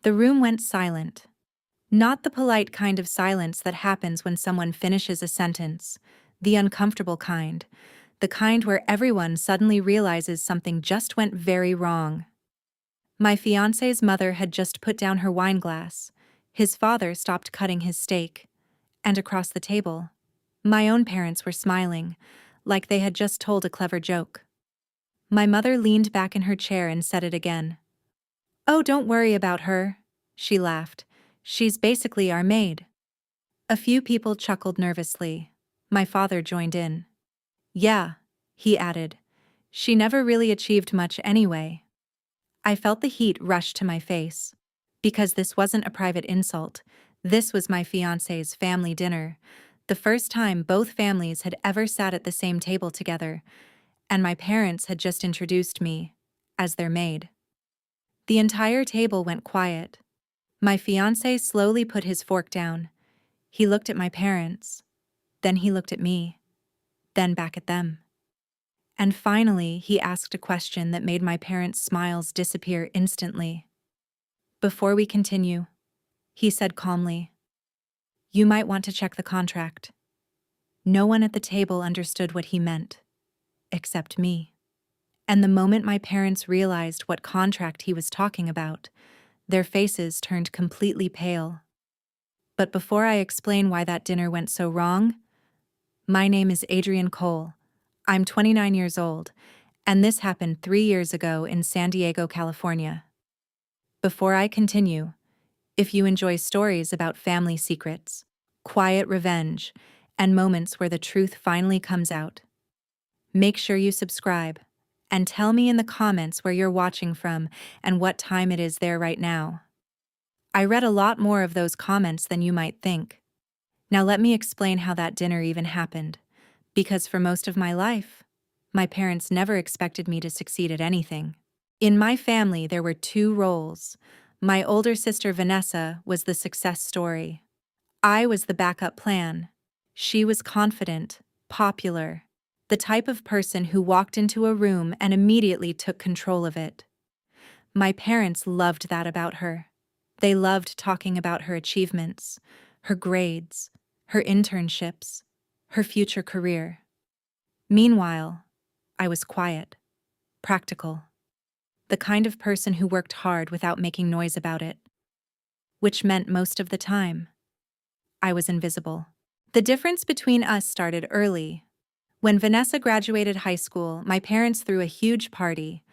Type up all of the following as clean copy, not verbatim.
The room went silent. Not the polite kind of silence that happens when someone finishes a sentence, the uncomfortable kind, the kind where everyone suddenly realizes something just went very wrong. My fiancé's mother had just put down her wine glass, his father stopped cutting his steak, and across the table, my own parents were smiling, like they had just told a clever joke. My mother leaned back in her chair and said it again. "Oh, don't worry about her," she laughed. "She's basically our maid." A few people chuckled nervously. My father joined in. "Yeah," he added. "She never really achieved much anyway." I felt the heat rush to my face. Because this wasn't a private insult, this was my fiancé's family dinner, the first time both families had ever sat at the same table together, and my parents had just introduced me as their maid. The entire table went quiet. My fiancé slowly put his fork down. He looked at my parents. Then he looked at me. Then back at them. And finally, he asked a question that made my parents' smiles disappear instantly. "Before we continue," he said calmly, "you might want to check the contract." No one at the table understood what he meant, except me. And the moment my parents realized what contract he was talking about, their faces turned completely pale. But before I explain why that dinner went so wrong, my name is Adrienne Cole. I'm 29 years old, and this happened 3 years ago in San Diego, California. Before I continue, if you enjoy stories about family secrets, quiet revenge, and moments where the truth finally comes out, make sure you subscribe and tell me in the comments where you're watching from and what time it is there right now. I read a lot more of those comments than you might think. Now let me explain how that dinner even happened, because for most of my life, my parents never expected me to succeed at anything. In my family, there were two roles. My older sister Vanessa was the success story. I was the backup plan. She was confident, popular, the type of person who walked into a room and immediately took control of it. My parents loved that about her. They loved talking about her achievements, her grades, her internships, her future career. Meanwhile, I was quiet, practical, the kind of person who worked hard without making noise about it, which meant most of the time, I was invisible. The difference between us started early. When Vanessa graduated high school, my parents threw a huge party,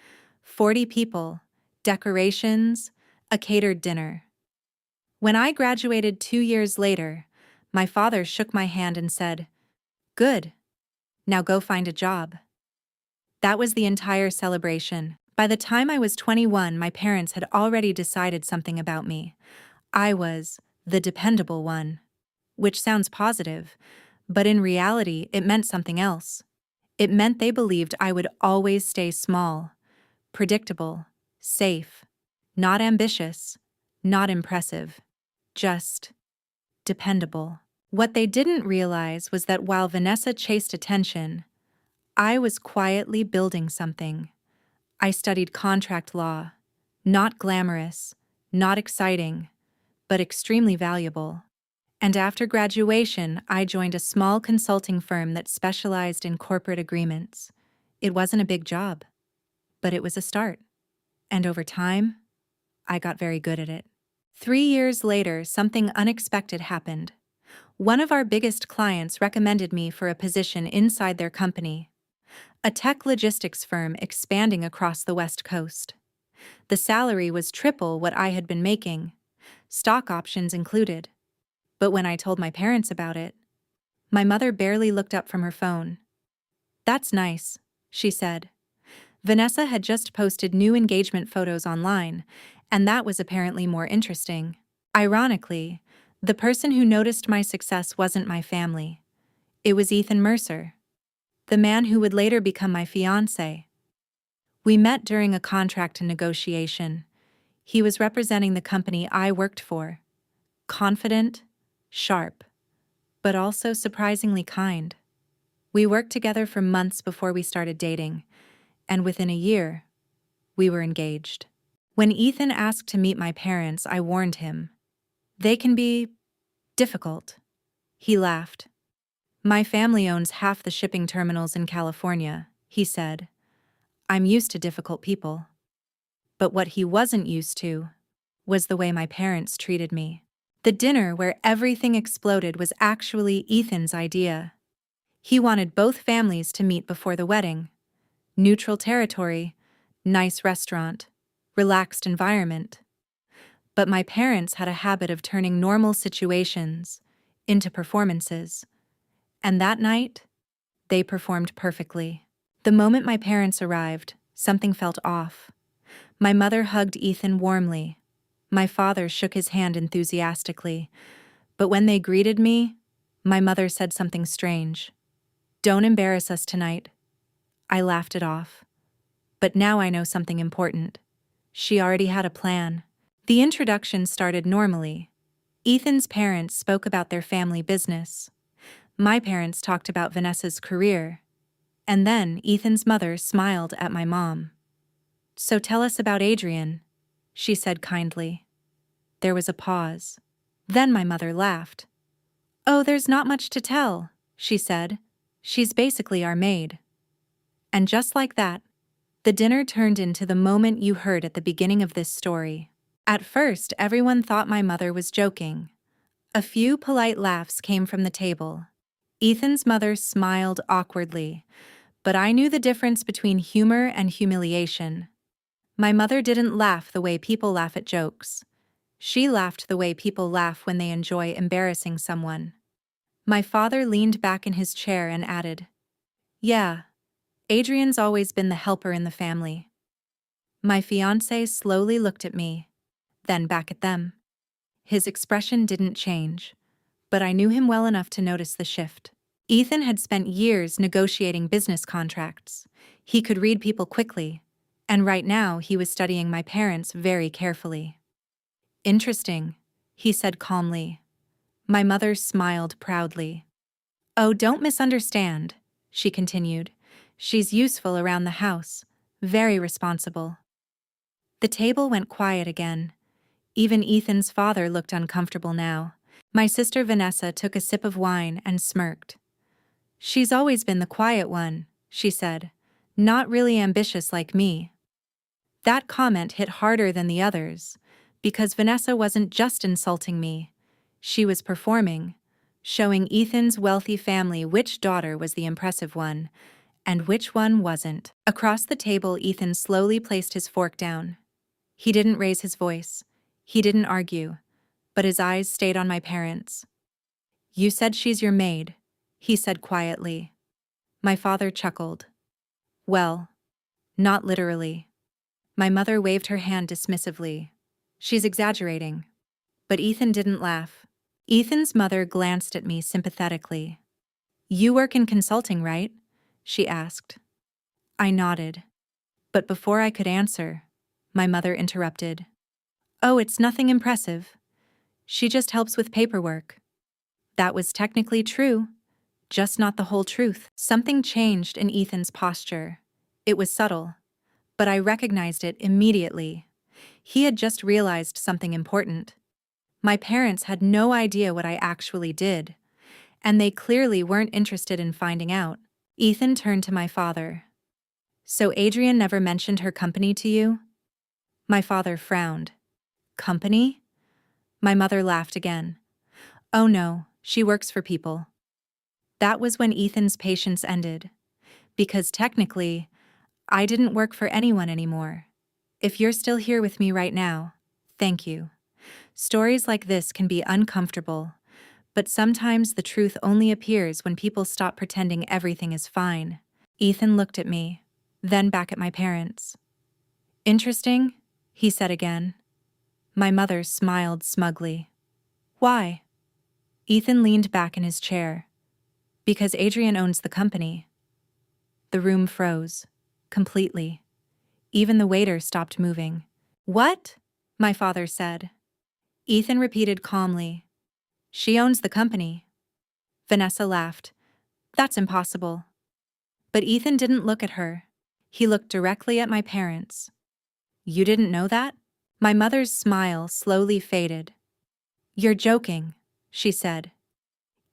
40 people, decorations, a catered dinner. When I graduated 2 years later, my father shook my hand and said, "Good. Now go find a job." That was the entire celebration. By the time I was 21, my parents had already decided something about me. I was the dependable one, which sounds positive, but in reality, it meant something else. It meant they believed I would always stay small, predictable, safe, not ambitious, not impressive, just dependable. What they didn't realize was that while Vanessa chased attention, I was quietly building something. I studied contract law, not glamorous, not exciting, but extremely valuable. And after graduation, I joined a small consulting firm that specialized in corporate agreements. It wasn't a big job, but it was a start. And over time, I got very good at it. 3 years later, something unexpected happened. One of our biggest clients recommended me for a position inside their company, a tech logistics firm expanding across the West Coast. The salary was triple what I had been making, stock options included. But when I told my parents about it, my mother barely looked up from her phone. "That's nice," she said. Vanessa had just posted new engagement photos online, and that was apparently more interesting. Ironically, the person who noticed my success wasn't my family. It was Ethan Mercer, the man who would later become my fiancé. We met during a contract negotiation. He was representing the company I worked for. Confident, sharp, but also surprisingly kind. We worked together for months before we started dating, and within a year, we were engaged. When Ethan asked to meet my parents, I warned him. They can be difficult. He laughed. My family owns half the shipping terminals in California, he said. I'm used to difficult people. But what he wasn't used to was the way my parents treated me. The dinner where everything exploded was actually Ethan's idea. He wanted both families to meet before the wedding. Neutral territory, nice restaurant, relaxed environment. But my parents had a habit of turning normal situations into performances. And that night, they performed perfectly. The moment my parents arrived, something felt off. My mother hugged Ethan warmly. My father shook his hand enthusiastically. But when they greeted me, my mother said something strange. Don't embarrass us tonight. I laughed it off. But now I know something important. She already had a plan. The introduction started normally. Ethan's parents spoke about their family business. My parents talked about Vanessa's career. And then Ethan's mother smiled at my mom. So tell us about Adrian, she said kindly. There was a pause. Then my mother laughed. Oh, there's not much to tell, she said. She's basically our maid. And just like that, the dinner turned into the moment you heard at the beginning of this story. At first, everyone thought my mother was joking. A few polite laughs came from the table. Ethan's mother smiled awkwardly, but I knew the difference between humor and humiliation. My mother didn't laugh the way people laugh at jokes. She laughed the way people laugh when they enjoy embarrassing someone. My father leaned back in his chair and added, Yeah, Adrian's always been the helper in the family. My fiancé slowly looked at me, then back at them. His expression didn't change, but I knew him well enough to notice the shift. Ethan had spent years negotiating business contracts. He could read people quickly, and right now he was studying my parents very carefully. Interesting, he said calmly. My mother smiled proudly. Oh, don't misunderstand, she continued. She's useful around the house, very responsible. The table went quiet again. Even Ethan's father looked uncomfortable now. My sister Vanessa took a sip of wine and smirked. She's always been the quiet one, she said. Not really ambitious like me. That comment hit harder than the others, because Vanessa wasn't just insulting me. She was performing, showing Ethan's wealthy family which daughter was the impressive one, and which one wasn't. Across the table, Ethan slowly placed his fork down. He didn't raise his voice. He didn't argue, but his eyes stayed on my parents. You said she's your maid, he said quietly. My father chuckled. Well, not literally. My mother waved her hand dismissively. She's exaggerating. But Ethan didn't laugh. Ethan's mother glanced at me sympathetically. You work in consulting, right? She asked. I nodded. But before I could answer, my mother interrupted. Oh, it's nothing impressive. She just helps with paperwork. That was technically true, just not the whole truth. Something changed in Ethan's posture. It was subtle, but I recognized it immediately. He had just realized something important. My parents had no idea what I actually did, and they clearly weren't interested in finding out. Ethan turned to my father. So Adrian never mentioned her company to you? My father frowned. Company? My mother laughed again. Oh no, she works for people. That was when Ethan's patience ended. Because technically, I didn't work for anyone anymore. If you're still here with me right now, thank you. Stories like this can be uncomfortable, but sometimes the truth only appears when people stop pretending everything is fine. Ethan looked at me, then back at my parents. Interesting, he said again. My mother smiled smugly. Why? Ethan leaned back in his chair. Because Adrian owns the company. The room froze. Completely. Even the waiter stopped moving. What? My father said. Ethan repeated calmly. She owns the company. Vanessa laughed. That's impossible. But Ethan didn't look at her. He looked directly at my parents. You didn't know that? My mother's smile slowly faded. "You're joking," she said.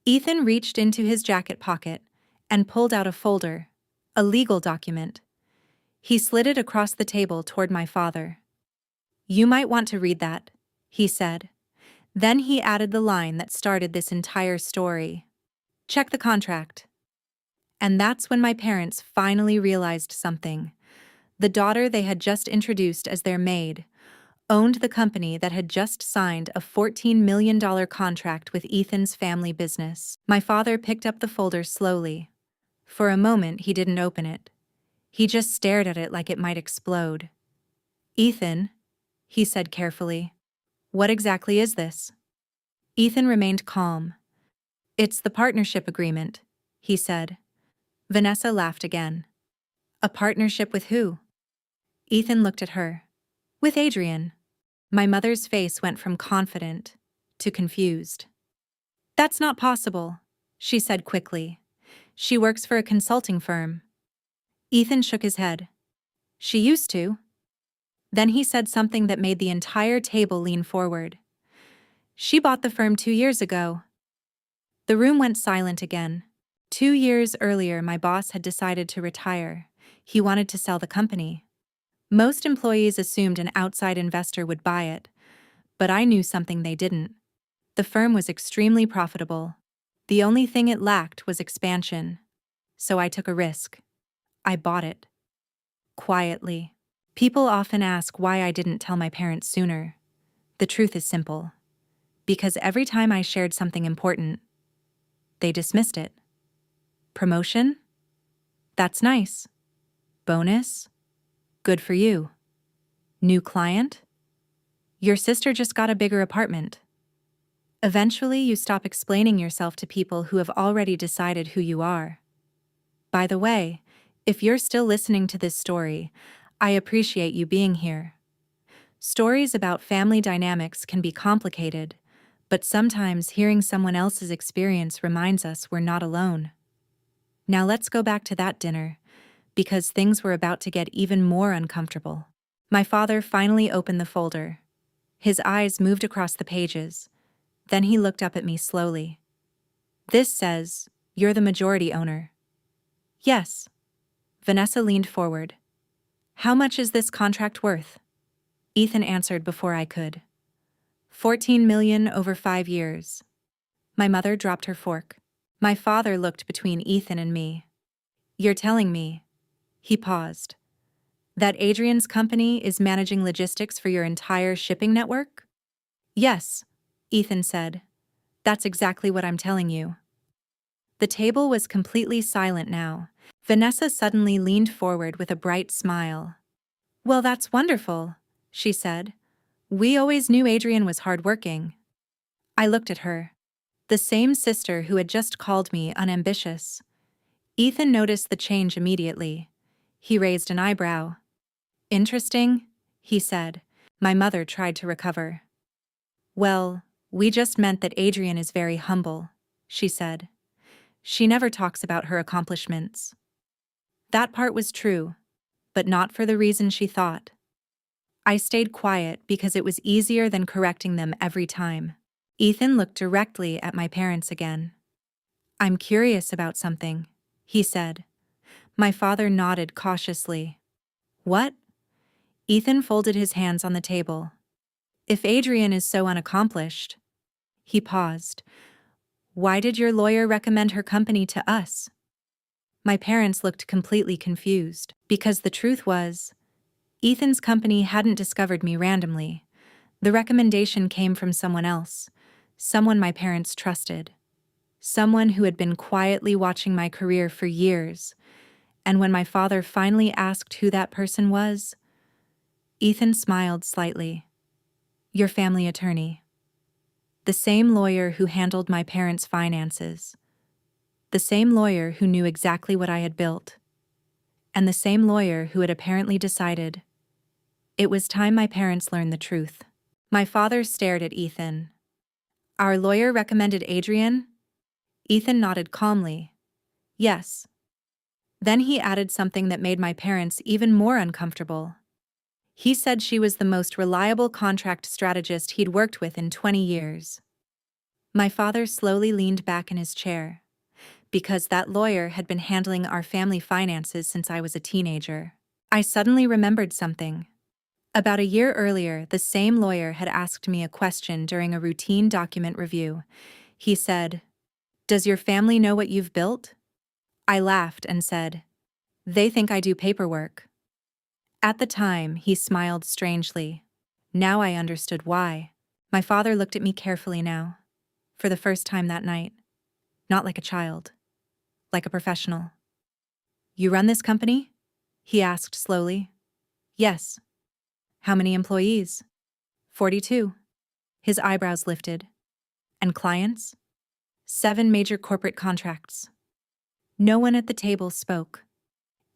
Ethan reached into his jacket pocket and pulled out a folder, a legal document. He slid it across the table toward my father. "You might want to read that," he said. Then he added the line that started this entire story. "Check the contract." And that's when my parents finally realized something. The daughter they had just introduced as their maid owned the company that had just signed a $14 million contract with Ethan's family business. My father picked up the folder slowly. For a moment, he didn't open it. He just stared at it like it might explode. "Ethan," he said carefully, "what exactly is this?" Ethan remained calm. "It's the partnership agreement," he said. Vanessa laughed again. "A partnership with who?" Ethan looked at her. "With Adrian." My mother's face went from confident to confused. "That's not possible," she said quickly. "She works for a consulting firm." Ethan shook his head. "She used to." Then he said something that made the entire table lean forward. "She bought the firm 2 years ago." The room went silent again. 2 years earlier, my boss had decided to retire. He wanted to sell the company. Most employees assumed an outside investor would buy it, but I knew something they didn't. The firm was extremely profitable. The only thing it lacked was expansion. So I took a risk. I bought it. Quietly. People often ask why I didn't tell my parents sooner. The truth is simple. Because every time I shared something important, they dismissed it. Promotion? That's nice. Bonus? Good for you. New client? Your sister just got a bigger apartment. Eventually, you stop explaining yourself to people who have already decided who you are. By the way, if you're still listening to this story, I appreciate you being here. Stories about family dynamics can be complicated, but sometimes hearing someone else's experience reminds us we're not alone. Now let's go back to that dinner, because things were about to get even more uncomfortable. My father finally opened the folder. His eyes moved across the pages. Then he looked up at me slowly. "This says, you're the majority owner." "Yes." Vanessa leaned forward. "How much is this contract worth?" Ethan answered before I could. 14 million over 5 years. My mother dropped her fork. My father looked between Ethan and me. "You're telling me," he paused, "that Adrian's company is managing logistics for your entire shipping network?" "Yes," Ethan said. "That's exactly what I'm telling you." The table was completely silent now. Vanessa suddenly leaned forward with a bright smile. "Well, that's wonderful," she said. "We always knew Adrian was hardworking." I looked at her. The same sister who had just called me unambitious. Ethan noticed the change immediately. He raised an eyebrow. "Interesting," he said. My mother tried to recover. "Well, we just meant that Adrian is very humble," she said. "She never talks about her accomplishments." That part was true, but not for the reason she thought. I stayed quiet because it was easier than correcting them every time. Ethan looked directly at my parents again. "I'm curious about something," he said. My father nodded cautiously. "What?" Ethan folded his hands on the table. "If Adrian is so unaccomplished..." He paused. "Why did your lawyer recommend her company to us?" My parents looked completely confused, because the truth was, Ethan's company hadn't discovered me randomly. The recommendation came from someone else, someone my parents trusted, someone who had been quietly watching my career for years. And when my father finally asked who that person was, Ethan smiled slightly. "Your family attorney." The same lawyer who handled my parents' finances. The same lawyer who knew exactly what I had built. And the same lawyer who had apparently decided it was time my parents learned the truth. My father stared at Ethan. "Our lawyer recommended Adrian?" Ethan nodded calmly. "Yes." Then he added something that made my parents even more uncomfortable. He said she was the most reliable contract strategist he'd worked with in 20 years. My father slowly leaned back in his chair, because that lawyer had been handling our family finances since I was a teenager. I suddenly remembered something. About a year earlier, the same lawyer had asked me a question during a routine document review. He said, "Does your family know what you've built?" I laughed and said, "They think I do paperwork." At the time, he smiled strangely. Now I understood why. My father looked at me carefully now, for the first time that night. Not like a child, like a professional. "You run this company?" he asked slowly. "Yes." "How many employees?" 42. His eyebrows lifted. "And clients?" 7 major corporate contracts. No one at the table spoke.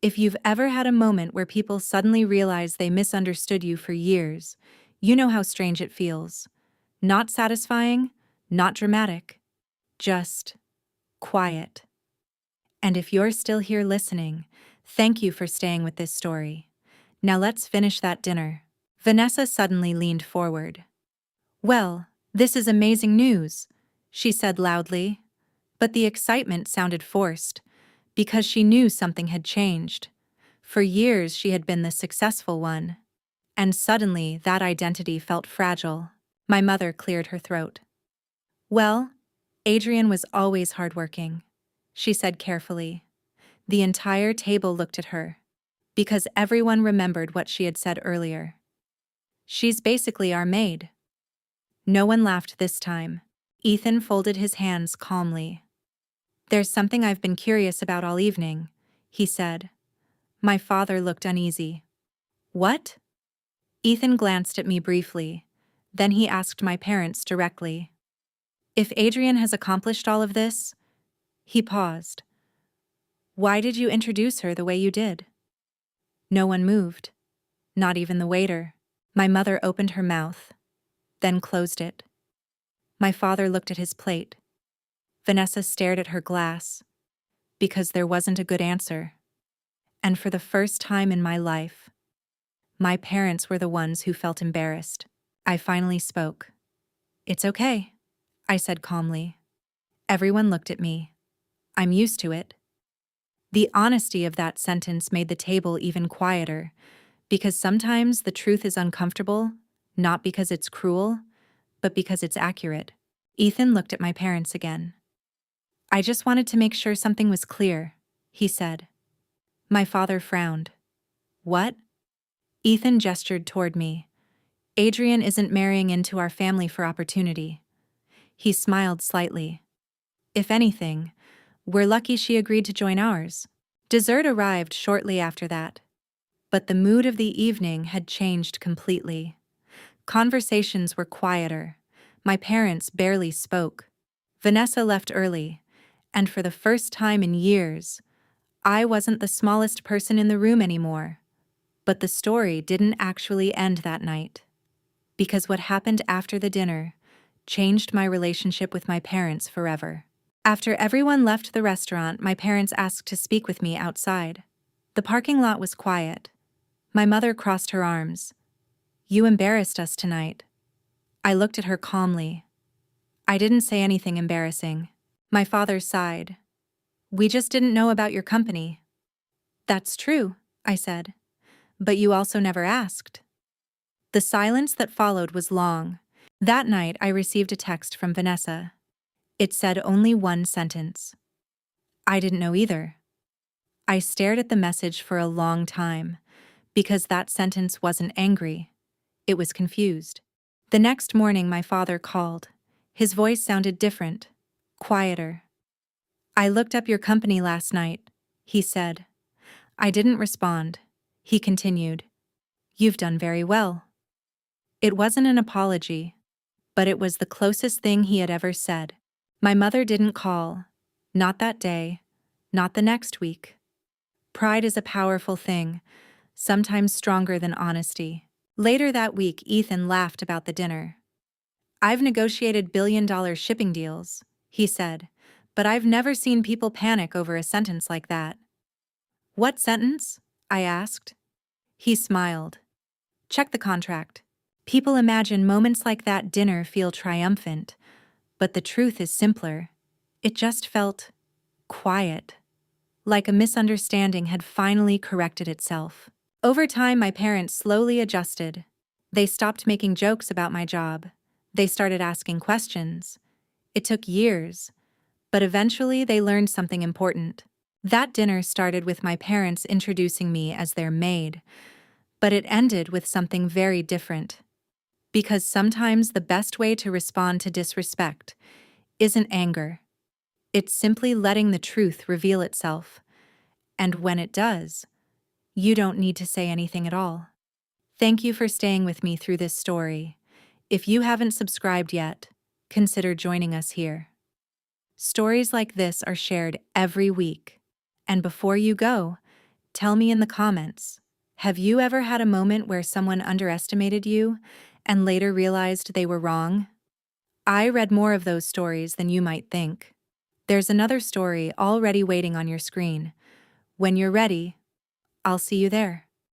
If you've ever had a moment where people suddenly realize they misunderstood you for years, you know how strange it feels. Not satisfying, not dramatic, just quiet. And if you're still here listening, thank you for staying with this story. Now let's finish that dinner. Vanessa suddenly leaned forward. "Well, this is amazing news," she said loudly, but the excitement sounded forced, because she knew something had changed. For years she had been the successful one, and suddenly that identity felt fragile. My mother cleared her throat. "Well, Adrian was always hardworking," she said carefully. The entire table looked at her, because everyone remembered what she had said earlier. "She's basically our maid." No one laughed this time. Ethan folded his hands calmly. "There's something I've been curious about all evening," he said. My father looked uneasy. "What?" Ethan glanced at me briefly. Then he asked my parents directly. "If Adrian has accomplished all of this..." He paused. "Why did you introduce her the way you did?" No one moved. Not even the waiter. My mother opened her mouth, then closed it. My father looked at his plate. Vanessa stared at her glass, because there wasn't a good answer. And for the first time in my life, my parents were the ones who felt embarrassed. I finally spoke. "It's okay," I said calmly. Everyone looked at me. I'm used to it. The honesty of that sentence made the table even quieter, because sometimes the truth is uncomfortable, not because it's cruel, but because it's accurate. Ethan looked at my parents again. "I just wanted to make sure something was clear," he said. My father frowned. "What?" Ethan gestured toward me. "Adrian isn't marrying into our family for opportunity." He smiled slightly. "If anything, we're lucky she agreed to join ours." Dessert arrived shortly after that. But the mood of the evening had changed completely. Conversations were quieter. My parents barely spoke. Vanessa left early, and for the first time in years, I wasn't the smallest person in the room anymore. But the story didn't actually end that night. Because what happened after the dinner changed my relationship with my parents forever. After everyone left the restaurant, my parents asked to speak with me outside. The parking lot was quiet. My mother crossed her arms. "You embarrassed us tonight." I looked at her calmly. "I didn't say anything embarrassing." My father sighed. "We just didn't know about your company." "That's true," I said. "But you also never asked." The silence that followed was long. That night I received a text from Vanessa. It said only one sentence. I didn't know either. I stared at the message for a long time, because that sentence wasn't angry. It was confused. The next morning my father called. His voice sounded different, quieter. "I looked up your company last night," he said. I didn't respond. He continued. "You've done very well." It wasn't an apology, but it was the closest thing he had ever said. My mother didn't call. Not that day. Not the next week. Pride is a powerful thing, sometimes stronger than honesty. Later that week, Ethan laughed about the dinner. "I've negotiated billion-dollar shipping deals," he said, "but I've never seen people panic over a sentence like that." "What sentence?" I asked. He smiled. Check the contract. People imagine moments like that dinner feel triumphant, but the truth is simpler. It just felt quiet, like a misunderstanding had finally corrected itself. Over time, my parents slowly adjusted. They stopped making jokes about my job. They started asking questions. It took years, but eventually they learned something important. That dinner started with my parents introducing me as their maid, but it ended with something very different. Because sometimes the best way to respond to disrespect isn't anger. It's simply letting the truth reveal itself. And when it does, you don't need to say anything at all. Thank you for staying with me through this story. If you haven't subscribed yet, consider joining us here. Stories like this are shared every week. And before you go, tell me in the comments, have you ever had a moment where someone underestimated you and later realized they were wrong? I read more of those stories than you might think. There's another story already waiting on your screen. When you're ready, I'll see you there.